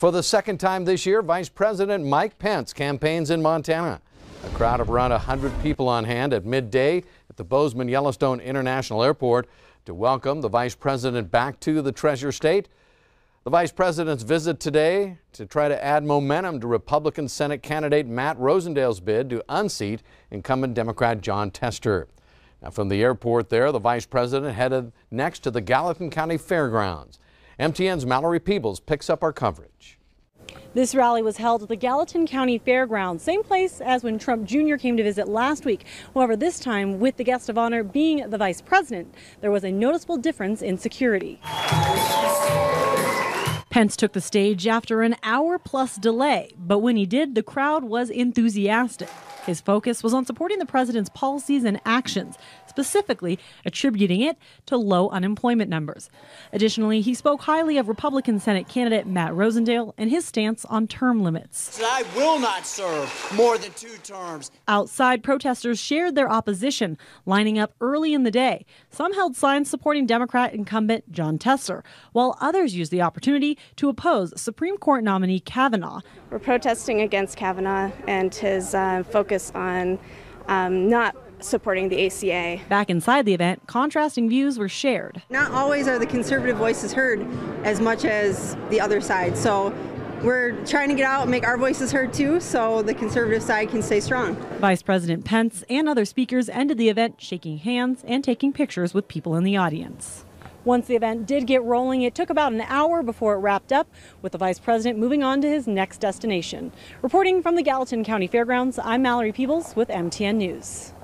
For the second time this year, Vice President Mike Pence campaigns in Montana. A crowd of around 100 people on hand at midday at the Bozeman Yellowstone International Airport to welcome the Vice President back to the Treasure State. The Vice President's visit today to try to add momentum to Republican Senate candidate Matt Rosendale's bid to unseat incumbent Democrat Jon Tester. Now from the airport there, the Vice President headed next to the Gallatin County Fairgrounds. MTN's Mallory Peebles picks up our coverage. This rally was held at the Gallatin County Fairgrounds, same place as when Trump Jr. came to visit last week. However, this time, with the guest of honor being the Vice President, there was a noticeable difference in security. Pence took the stage after an hour-plus delay, but when he did, the crowd was enthusiastic. His focus was on supporting the president's policies and actions, specifically attributing it to low unemployment numbers. Additionally, he spoke highly of Republican Senate candidate Matt Rosendale and his stance on term limits. I will not serve more than 2 terms. Outside, protesters shared their opposition, lining up early in the day. Some held signs supporting Democrat incumbent Jon Tester, while others used the opportunity to oppose Supreme Court nominee Kavanaugh. We're protesting against Kavanaugh and his focus on not supporting the ACA. Back inside the event, contrasting views were shared. Not always are the conservative voices heard as much as the other side. So we're trying to get out and make our voices heard too, so the conservative side can stay strong. Vice President Pence and other speakers ended the event shaking hands and taking pictures with people in the audience. Once the event did get rolling, it took about an hour before it wrapped up, with the Vice President moving on to his next destination. Reporting from the Gallatin County Fairgrounds, I'm Mallory Peebles with MTN News.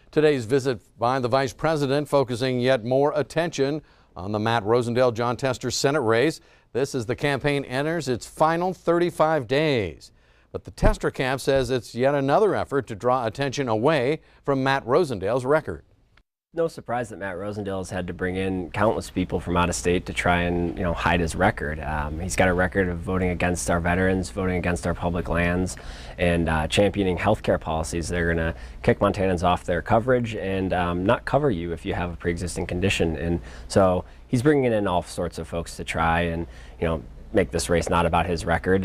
Today's visit by the Vice President focusing yet more attention on the Matt Rosendale-Jon Tester Senate race. This as the campaign enters its final 35 days. But the Tester camp says it's yet another effort to draw attention away from Matt Rosendale's record. No surprise that Matt Rosendale has had to bring in countless people from out of state to try and hide his record. He's got a record of voting against our veterans, voting against our public lands, and championing health care policies that are going to kick Montanans off their coverage and not cover you if you have a pre-existing condition. And so he's bringing in all sorts of folks to try and make this race not about his record.